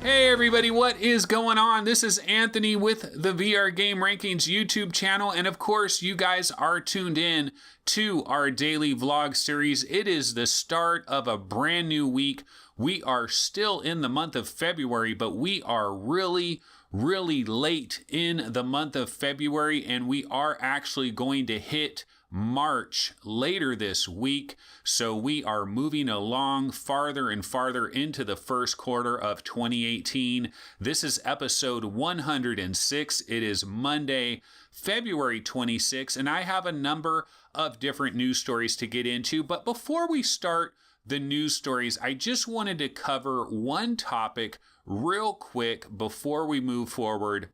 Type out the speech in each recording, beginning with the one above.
Hey everybody, what is going on? This is Anthony with the VR Game Rankings YouTube channel, and of course you guys are tuned in to our daily vlog series. It is the start of a brand new week. We are still in the month of February, but we are really late in the month of February, and we are actually going to hit March later this week. So we are moving along farther and farther into the first quarter of 2018. This is episode 106. It is Monday, February 26, and I have a number of different news stories to get into. But before we start the news stories, I just wanted to cover one topic real quick before we move forward.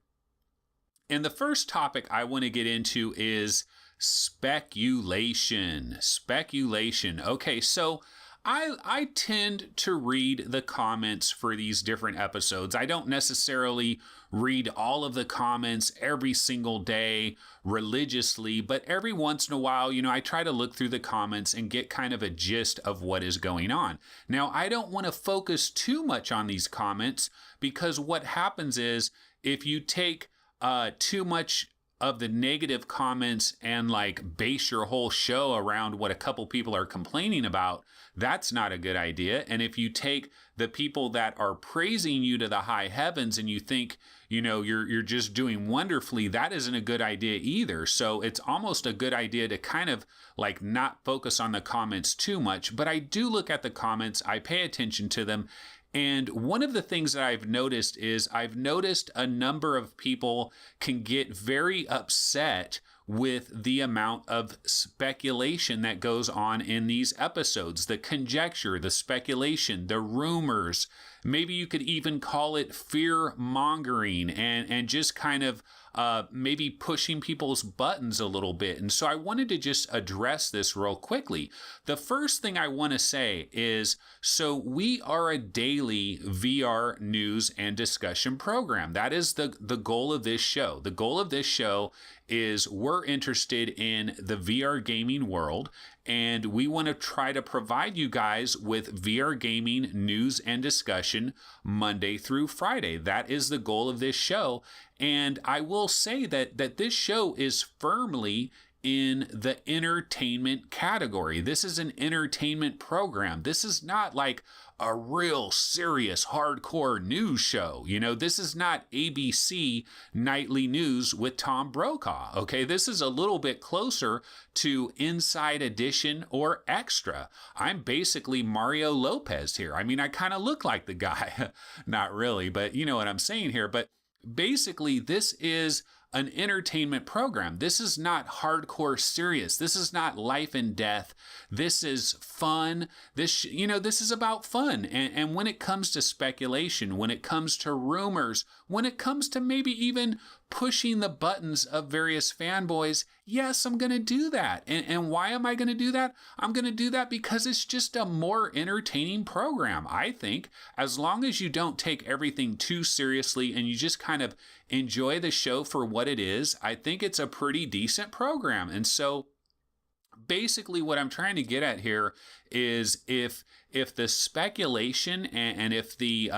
And the first topic I want to get into is speculation. Okay, so I tend to read the comments for these different episodes. I don't necessarily read all of the comments every single day religiously, but every once in a while, I try to look through the comments and get kind of a gist of what is going on. Now, I don't want to focus too much on these comments because what happens is if you take too much of the negative comments and base your whole show around what a couple people are complaining about, that's not a good idea. And if you take the people that are praising you to the high heavens and you think, you're just doing wonderfully, that isn't a good idea either. So it's almost a good idea to kind of not focus on the comments too much. But I do look at the comments, I pay attention to them. And one of the things that I've noticed is a number of people can get very upset with the amount of speculation that goes on in these episodes. The conjecture, the speculation, the rumors. Maybe you could even call it fear mongering and just kind of maybe pushing people's buttons a little bit. And so I wanted to just address this real quickly. The first thing I want to say is, so we are a daily VR news and discussion program. That is the goal of this show. The goal of this show is we're interested in the VR gaming world, and we want to try to provide you guys with VR gaming news and discussion Monday through Friday. That is the goal of this show. And I will say that this show is firmly in the entertainment category. This is an entertainment program. This is not like a real serious hardcore news show. This is not ABC Nightly News with Tom Brokaw. Okay, this is a little bit closer to Inside Edition or Extra. I'm basically Mario Lopez here. I mean, I kind of look like the guy. Not really, but you know what I'm saying here. But basically, this is an entertainment program. This is not hardcore serious. This is not life and death. This is fun. This is about fun. And when it comes to speculation, when it comes to rumors, when it comes to maybe even pushing the buttons of various fanboys, yes, I'm going to do that. And why am I going to do that? I'm going to do that because it's just a more entertaining program, I think. As long as you don't take everything too seriously and you just kind of enjoy the show for what it is, I think it's a pretty decent program. And so basically what I'm trying to get at here is if the speculation and if the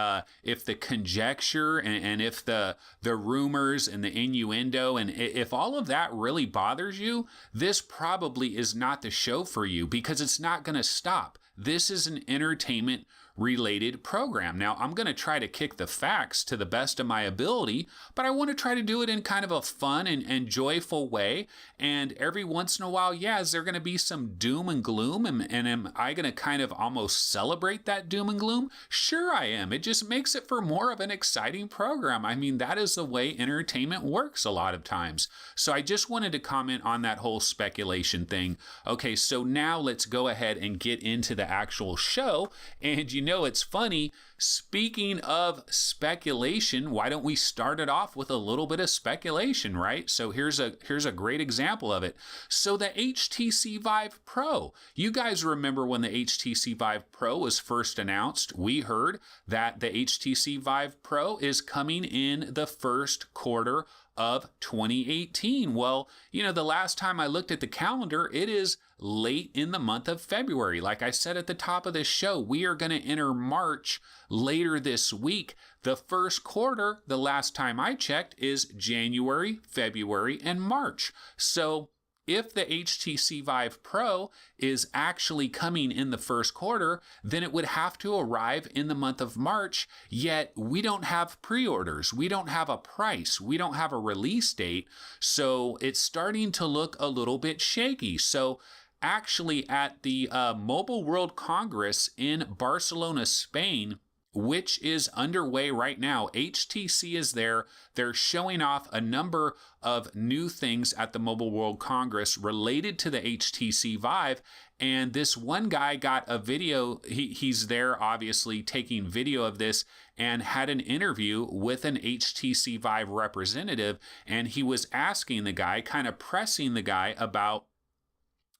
conjecture and if the rumors and the innuendo and if all of that really bothers you, this probably is not the show for you because it's not going to stop. This is an entertainment related program. Now, I'm going to try to kick the facts to the best of my ability, but I want to try to do it in kind of a fun and joyful way. And every once in a while, is there going to be some doom and gloom? And am I going to kind of almost celebrate that doom and gloom? Sure I am. It just makes it for more of an exciting program. I mean, that is the way entertainment works a lot of times. So I just wanted to comment on that whole speculation thing. Okay, so now let's go ahead and get into the actual show. And it's funny, speaking of speculation, why don't we start it off with a little bit of speculation, right? So here's a great example of it. So the HTC Vive Pro, you guys remember when the HTC Vive Pro was first announced, we heard that the HTC Vive Pro is coming in the first quarter of 2018. Well, the last time I looked at the calendar, it is late in the month of February. Like I said at the top of this show, we are going to enter March later this week. The first quarter, the last time I checked, is January, February, and March. So if the HTC Vive Pro is actually coming in the first quarter, then it would have to arrive in the month of March, yet we don't have pre-orders. We don't have a price. We don't have a release date. So it's starting to look a little bit shaky. So actually at the Mobile World Congress in Barcelona, Spain, which is underway right now, HTC is there. They're showing off a number of new things at the Mobile World Congress related to the HTC Vive. And this one guy got a video. He's there, obviously, taking video of this, and had an interview with an HTC Vive representative. And he was asking the guy, kind of pressing the guy about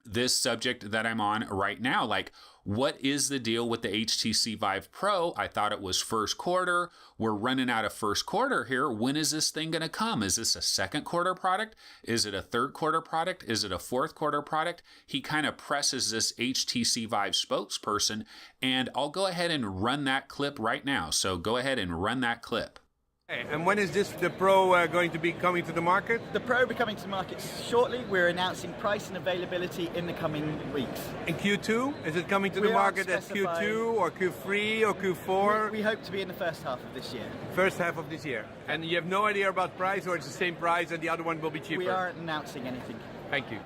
this subject that I'm on right now. Like, what is the deal with the HTC Vive Pro? I thought it was first quarter. We're running out of first quarter here. When is this thing going to come? Is this a second quarter product? Is it a third quarter product? Is it a fourth quarter product? He kind of presses this HTC Vive spokesperson, and I'll go ahead and run that clip right now. So go ahead and run that clip. And when is the Pro going to be coming to the market? The Pro will be coming to the market shortly. We're announcing price and availability in the coming weeks. In Q2? Is it coming to the market at Q2 or Q3 or Q4? We hope to be in the first half of this year. First half of this year. And you have no idea about price, or it's the same price and the other one will be cheaper? We aren't announcing anything. Thank you.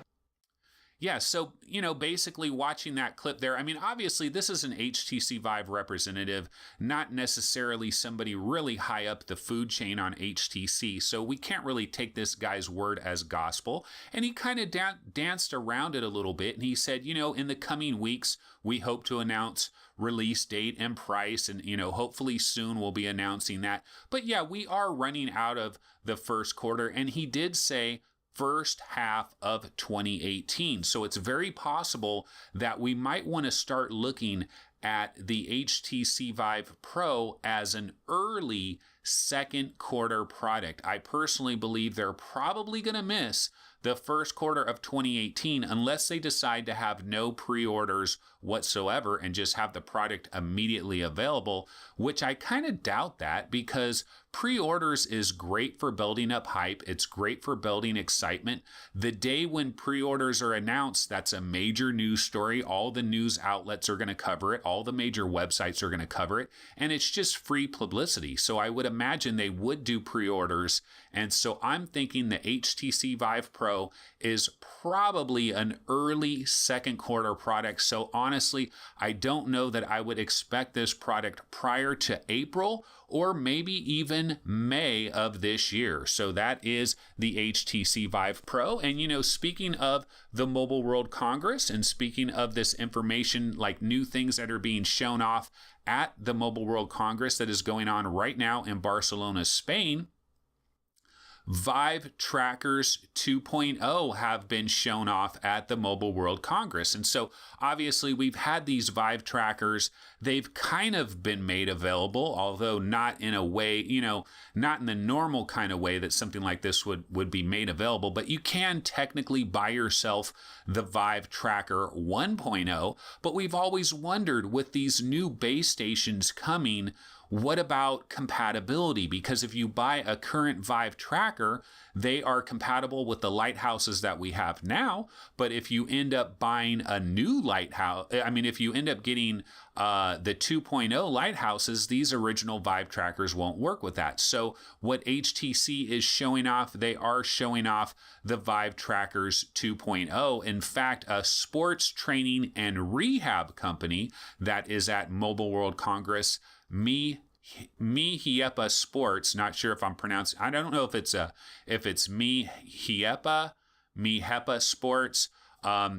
Yeah, so, basically watching that clip there, I mean, obviously this is an HTC Vive representative, not necessarily somebody really high up the food chain on HTC, so we can't really take this guy's word as gospel. And he kind of danced around it a little bit, and he said, in the coming weeks, we hope to announce release date and price, and, hopefully soon we'll be announcing that. But yeah, we are running out of the first quarter, and he did say first half of 2018. So it's very possible that we might want to start looking at the HTC Vive Pro as an early second quarter product. I personally believe they're probably going to miss the first quarter of 2018 unless they decide to have no pre-orders whatsoever and just have the product immediately available, which I kind of doubt that, because pre-orders is great for building up hype. It's great for building excitement. The day when pre-orders are announced, that's a major news story. All the news outlets are going to cover it. All the major websites are going to cover it. And it's just free publicity. So I would imagine they would do pre-orders. And so I'm thinking the HTC Vive Pro is probably an early second quarter product. So honestly, I don't know that I would expect this product prior to April or maybe even May of this year. So that is the HTC Vive Pro. And, speaking of the Mobile World Congress and speaking of this information, like new things that are being shown off at the Mobile World Congress that is going on right now in Barcelona, Spain, Vive Trackers 2.0 have been shown off at the Mobile World Congress. And so obviously we've had these Vive trackers. They've kind of been made available, although not in a way, not in the normal kind of way that something like this would be made available. But you can technically buy yourself the Vive Tracker 1.0. But we've always wondered, with these new base stations coming, what about compatibility? Because if you buy a current Vive tracker, they are compatible with the lighthouses that we have now. But if you end up buying a new lighthouse, if you end up getting the 2.0 lighthouses, these original Vive trackers won't work with that. So what HTC is showing off, they are showing off the Vive Trackers 2.0. In fact, a sports training and rehab company that is at Mobile World Congress, Mihiepa Sports, not sure if I'm pronouncing, I don't know if it's Mihiepa Sports.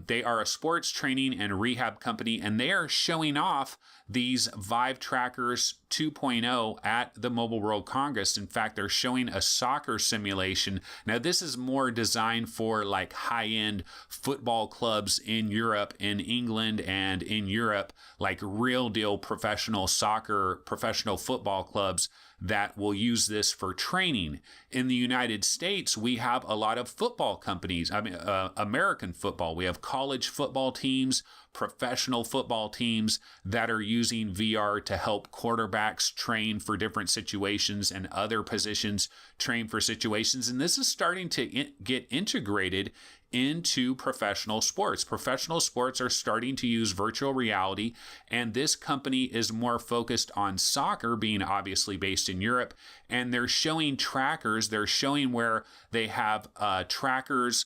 They are a sports training and rehab company, and they are showing off these Vive Trackers 2.0 at the Mobile World Congress. In fact, they're showing a soccer simulation. Now, this is more designed for like high-end football clubs in Europe, in England, and in Europe, like real deal professional soccer, professional football clubs that will use this for training. In the United States, we have a lot of football companies, American football. We have college football teams, professional football teams that are using VR to help quarterbacks train for different situations and other positions train for situations. And this is starting to get integrated into professional sports. Professional sports are starting to use virtual reality, and this company is more focused on soccer, being obviously based in Europe, and they're showing trackers. They're showing where they have trackers,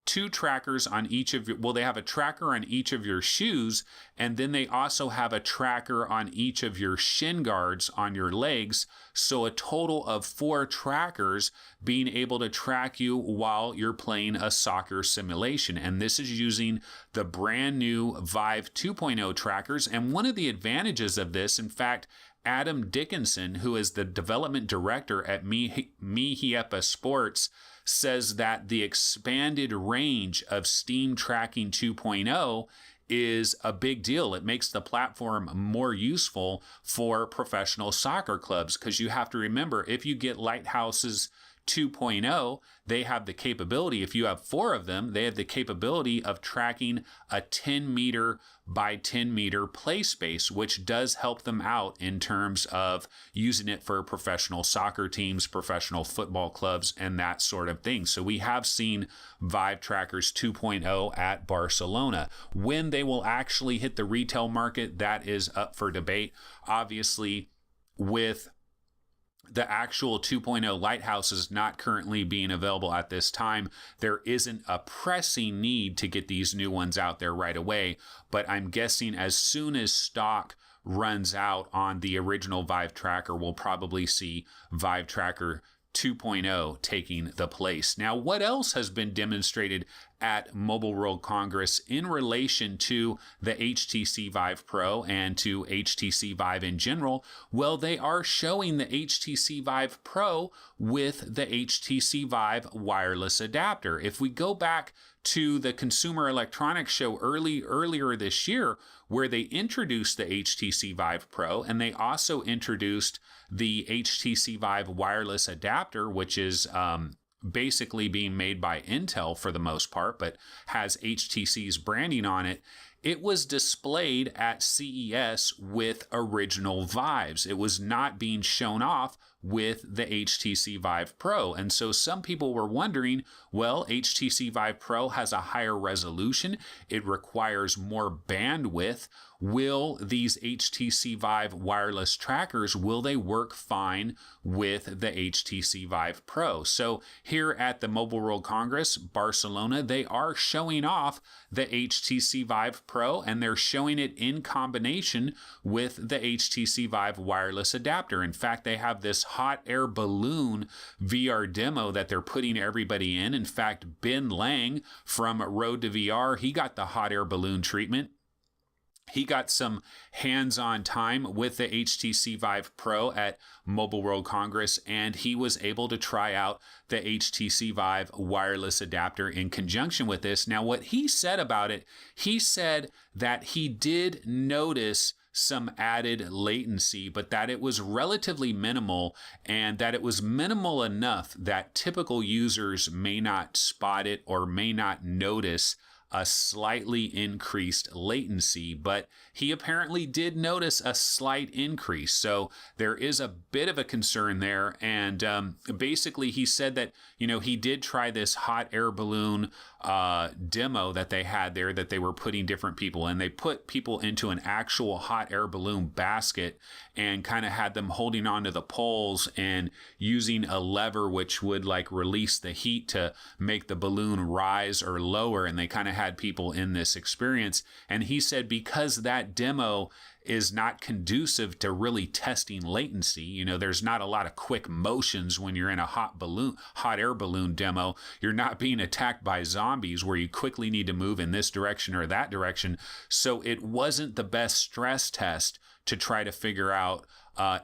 two trackers on each of your, well, they have a tracker on each of your shoes, and then they also have a tracker on each of your shin guards on your legs. So a total of 4 trackers being able to track you while you're playing a soccer simulation. And this is using the brand new Vive 2.0 trackers. And one of the advantages of this, in fact, Adam Dickinson, who is the development director at Mihiepa Sports, says that the expanded range of Steam Tracking 2.0 is a big deal. It makes the platform more useful for professional soccer clubs, because you have to remember, if you get Lighthouses 2.0, they have the capability, if you have 4 of them, they have the capability of tracking a 10 meter by 10 meter play space, which does help them out in terms of using it for professional soccer teams, professional football clubs, and that sort of thing. So we have seen Vive Trackers 2.0 at Barcelona. When they will actually hit the retail market, that is up for debate. Obviously, with the actual 2.0 Lighthouses not currently being available at this time, there isn't a pressing need to get these new ones out there right away. But I'm guessing as soon as stock runs out on the original Vive Tracker, we'll probably see Vive Tracker 2.0 taking the place. Now, what else has been demonstrated at Mobile World Congress in relation to the HTC Vive Pro and to HTC Vive in general? Well, they are showing the HTC Vive Pro with the HTC Vive wireless adapter. If we go back to the Consumer Electronics Show earlier this year, where they introduced the HTC Vive Pro, and they also introduced the HTC Vive wireless adapter, which is basically being made by Intel for the most part, but has HTC's branding on it. It was displayed at CES with original Vives. It was not being shown off with the HTC Vive Pro. And so some people were wondering, well, HTC Vive Pro has a higher resolution. It requires more bandwidth. Will these HTC Vive wireless trackers, will they work fine with the HTC Vive Pro? So here at the Mobile World Congress, Barcelona, they are showing off the HTC Vive Pro, and they're showing it in combination with the HTC Vive wireless adapter. In fact, they have this hot air balloon VR demo that they're putting everybody in. In fact, Ben Lang from Road to VR, he got the hot air balloon treatment. He got some hands-on time with the HTC Vive Pro at Mobile World Congress, and he was able to try out the HTC Vive wireless adapter in conjunction with this. Now, what he said about it, he said that he did notice some added latency, but that it was relatively minimal, and that it was minimal enough that typical users may not spot it or may not notice a slightly increased latency, but he apparently did notice a slight increase. So there is a bit of a concern there. And basically he said that, he did try this hot air balloon demo that they had there, that they were putting different people in. They put people into an actual hot air balloon basket and kind of had them holding onto the poles and using a lever which would release the heat to make the balloon rise or lower. And they kind of had people in this experience. And he said because that demo is not conducive to really testing latency. There's not a lot of quick motions when you're in a hot air balloon demo. You're not being attacked by zombies where you quickly need to move in this direction or that direction. So it wasn't the best stress test to try to figure out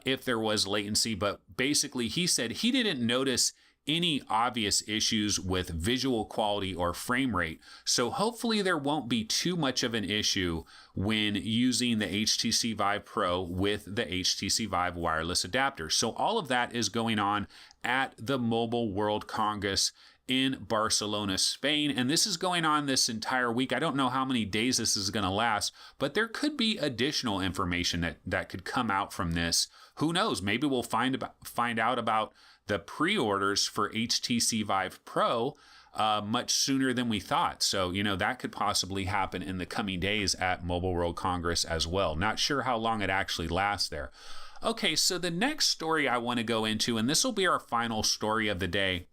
if there was latency. But basically he said he didn't notice any obvious issues with visual quality or frame rate. So hopefully there won't be too much of an issue when using the HTC Vive Pro with the HTC Vive wireless adapter. So all of that is going on at the Mobile World Congress in Barcelona, Spain. And this is going on this entire week. I don't know how many days this is going to last, but there could be additional information that could come out from this. Who knows? Maybe we'll find out about the pre-orders for HTC Vive Pro much sooner than we thought. So, that could possibly happen in the coming days at Mobile World Congress as well. Not sure how long it actually lasts there. Okay, so the next story I want to go into, and this will be our final story of the day,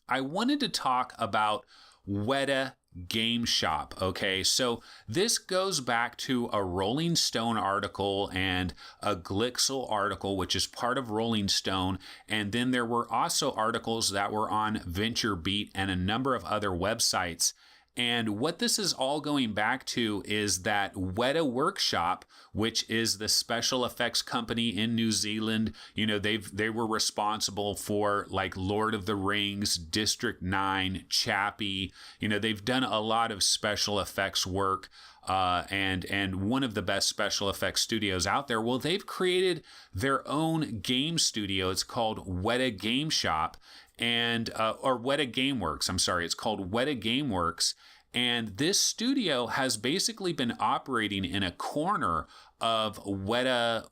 I wanted to talk about Weta Game Shop. Okay, so this goes back to a Rolling Stone article and a Glixel article, which is part of Rolling Stone. And then there were also articles that were on VentureBeat and a number of other websites. And what this is all going back to is that Weta Workshop, which is the special effects company in New Zealand, they were responsible for like Lord of the Rings, District 9, Chappie. They've done a lot of special effects work. And one of the best special effects studios out there. Well, they've created their own game studio. It's called Weta Game Shop or Weta Gameworks. I'm sorry. It's called Weta Gameworks. And this studio has basically been operating in a corner of Weta.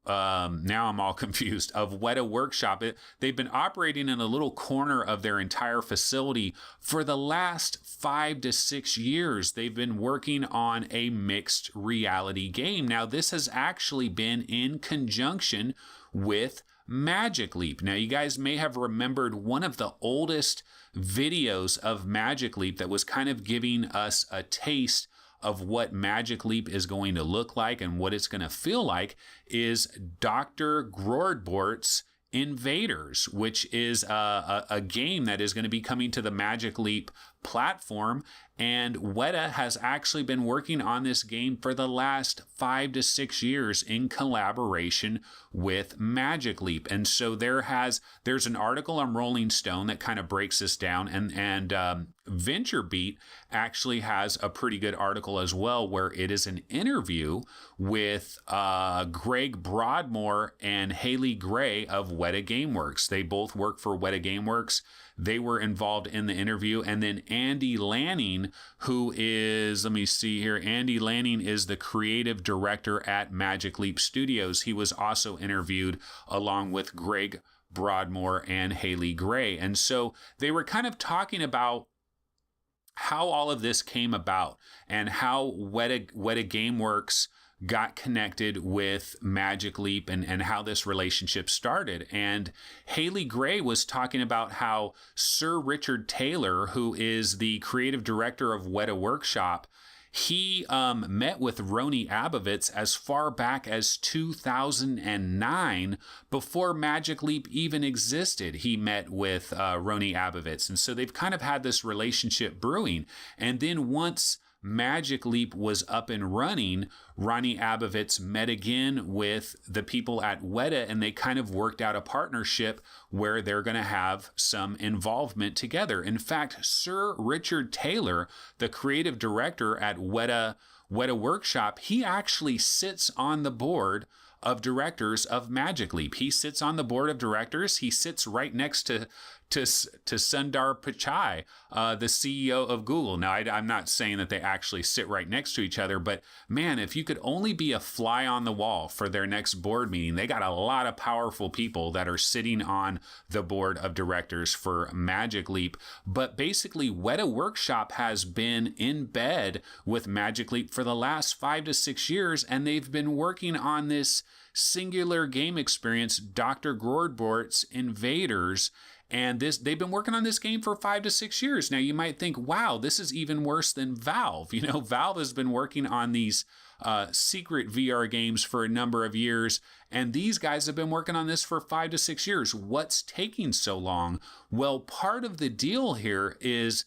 Now I'm all confused, of Weta Workshop. They've been operating in a little corner of their entire facility for the last 5 to 6 years. They've been working on a mixed reality game. Now, this has actually been in conjunction with Magic Leap. Now, you guys may have remembered one of the oldest videos of Magic Leap that was kind of giving us a taste of what Magic Leap is going to look like and what it's going to feel like is Dr. Groardbort's Invaders, which is a game that is going to be coming to the Magic Leap platform. And Weta has actually been working on this game for the last 5 to 6 years in collaboration with Magic Leap. And so there's an article on Rolling Stone that kind of breaks this down, and VentureBeat actually has a pretty good article as well, where it is an interview with Greg Broadmoor and Haley Gray of Weta Gameworks. They both work for Weta Gameworks. They were involved in the interview. And then Andy Lanning, who is, let me see here, Andy Lanning is the creative director at Magic Leap Studios. He was also interviewed along with Greg Broadmoor and Haley Gray. And so they were kind of talking about how all of this came about and how Weta Gameworks got connected with Magic Leap and how this relationship started. And Haley Gray was talking about how Sir Richard Taylor, who is the creative director of Weta Workshop, he met with Roni Abovitz as far back as 2009, before Magic Leap even existed. He met with Roni Abovitz. And so they've kind of had this relationship brewing. And then once Magic Leap was up and running, Ronnie Abovitz met again with the people at Weta, and they kind of worked out a partnership where they're going to have some involvement together. In fact, Sir Richard Taylor, the creative director at Weta Workshop, he actually sits on the board of directors of Magic Leap. He sits on the board of directors. He sits right next to Sundar Pichai, the CEO of Google. Now, I'm not saying that they actually sit right next to each other, but man, if you could only be a fly on the wall for their next board meeting, they got a lot of powerful people that are sitting on the board of directors for Magic Leap. But basically, Weta Workshop has been in bed with Magic Leap for the last 5 to 6 years, and they've been working on this singular game experience, Dr. Groardbort's Invaders. And they've been working on this game for 5 to 6 years. Now, you might think, wow, this is even worse than Valve. You know, Valve has been working on these secret VR games for a number of years, and these guys have been working on this for 5 to 6 years. What's taking so long? Well, part of the deal here is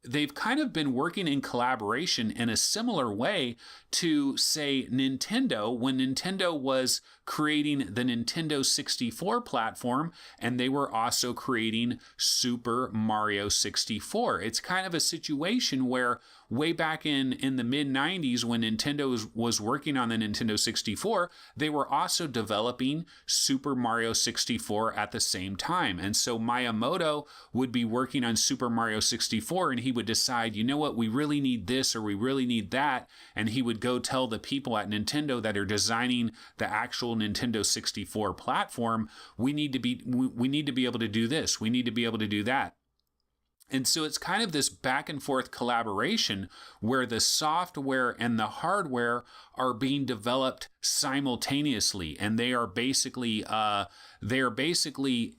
they've kind of been working in collaboration in a similar way to, say, Nintendo, when Nintendo was creating the Nintendo 64 platform, and they were also creating Super Mario 64. It's kind of a situation where way back in the mid 90s, when Nintendo was working on the Nintendo 64, they were also developing Super Mario 64 at the same time. And so Miyamoto would be working on Super Mario 64, and he would decide, you know what, we really need this or we really need that. And he would go tell the people at Nintendo that are designing the actual Nintendo 64 platform, we need to be able to do this, we need to be able to do that. And so it's kind of this back and forth collaboration where the software and the hardware are being developed simultaneously, and they are basically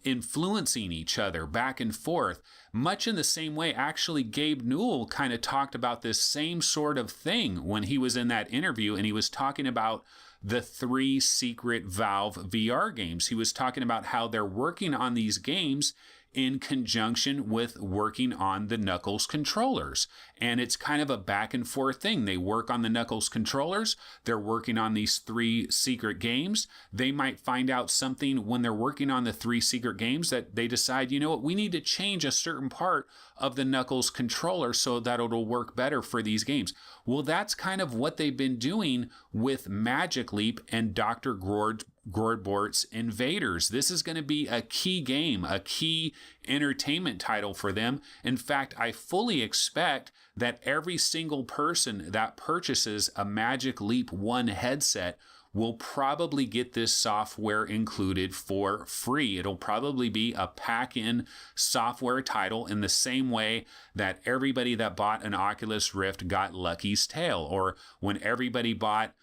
influencing each other back and forth. Much in the same way, actually, Gabe Newell kind of talked about this same sort of thing when he was in that interview, and he was talking about the 3 secret Valve VR games. He was talking about how they're working on these games in conjunction with working on the Knuckles controllers. And it's kind of a back and forth thing. They work on the Knuckles controllers. They're working on these 3 secret games. They might find out something when they're working on the 3 secret games that they decide, you know what, we need to change a certain part of the Knuckles controller so that it'll work better for these games. Well, that's kind of what they've been doing with Magic Leap and Dr. Gordbort's Invaders. This is going to be a key game, a key entertainment title for them. In fact, I fully expect that every single person that purchases a Magic Leap 1 headset will probably get this software included for free. It'll probably be a pack-in software title in the same way that everybody that bought an Oculus Rift got Lucky's Tale, or when everybody bought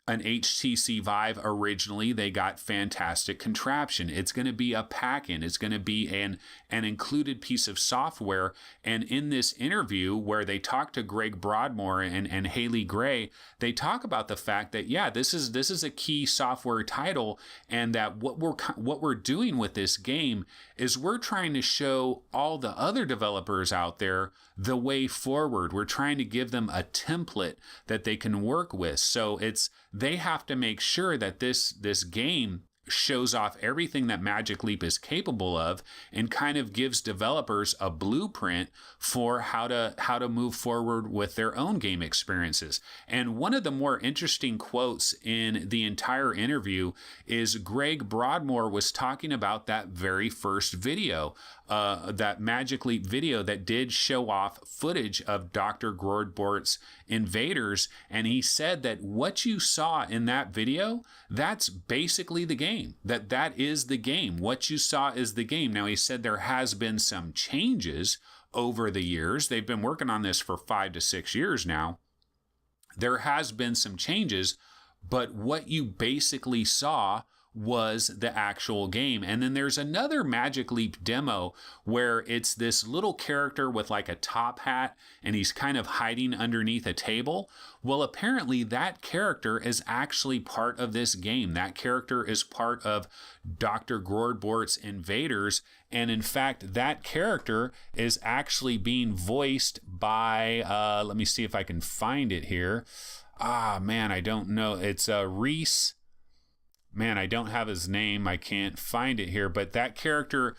an HTC Vive originally, they got Fantastic Contraption. It's going to be a pack-in. It's going to be an included piece of software. And in this interview where they talk to Greg Broadmoor and Haley Gray, they talk about the fact that, yeah, this is a key software title, and that what we're doing with this game is we're trying to show all the other developers out there the way forward. We're trying to give them a template that they can work with. So they have to make sure that this game shows off everything that Magic Leap is capable of, and kind of gives developers a blueprint for how to move forward with their own game experiences. And one of the more interesting quotes in the entire interview is Greg Broadmoor was talking about that very first video, that Magic Leap video that did show off footage of Dr. Gordbort's Invaders, and he said that what you saw in that video, that's basically the game. That is the game. What you saw is the game. Now, he said there has been some changes over the years. They've been working on this for 5 to 6 years now. There has been some changes, but what you basically saw was the actual game. And then there's another Magic Leap demo where it's this little character with like a top hat, and he's kind of hiding underneath a table. Well, apparently that character is actually part of this game. That character is part of Dr. Gordbort's Invaders. And in fact, that character is actually being voiced by, let me see if I can find it here. I don't know. It's Reese. Man, I don't have his name. I can't find it here. But that character,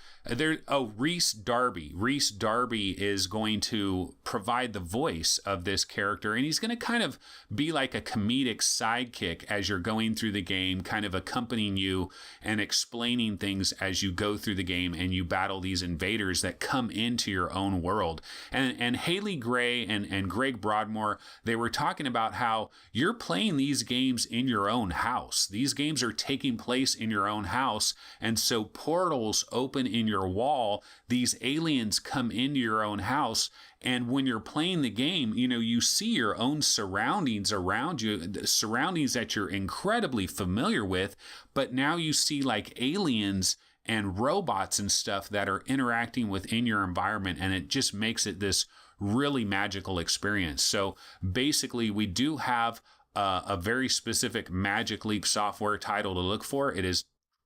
Reese Darby. Reese Darby is going to provide the voice of this character. And he's going to kind of be like a comedic sidekick as you're going through the game, kind of accompanying you and explaining things as you go through the game and you battle these invaders that come into your own world. And Haley Gray and Greg Broadmoor, they were talking about how you're playing these games in your own house. These games are taking place in your own house, and so portals open in your wall. These aliens come into your own house, and when you're playing the game, you see your own surroundings around you, the surroundings that you're incredibly familiar with, but now you see like aliens and robots and stuff that are interacting within your environment, and it just makes it this really magical experience. So basically, we do have a very specific Magic Leap software title to look for. It is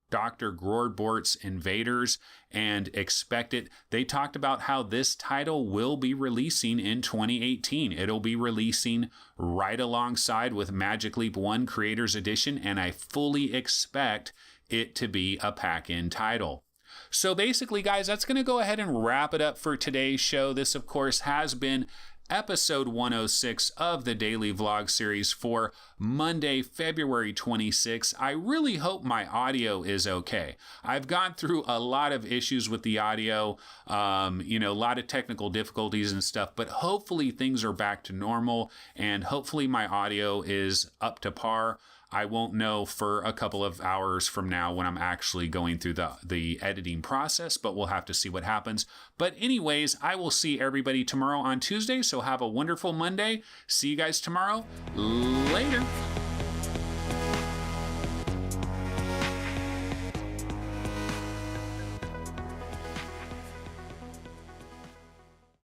Dr. Groardbort's Invaders and expect it. They talked about how this title will be releasing in 2018. It'll be releasing right alongside with Magic Leap 1 Creators Edition, and I fully expect it to be a pack-in title. So basically, guys, that's going to go ahead and wrap it up for today's show. This, of course, has been episode 106 of the daily vlog series for Monday, February 26. I really hope my audio is okay. I've gone through a lot of issues with the audio, a lot of technical difficulties and stuff, but hopefully things are back to normal and hopefully my audio is up to par. I won't know for a couple of hours from now when I'm actually going through the editing process, but we'll have to see what happens. But anyways, I will see everybody tomorrow on Tuesday, so have a wonderful Monday. See you guys tomorrow. Later.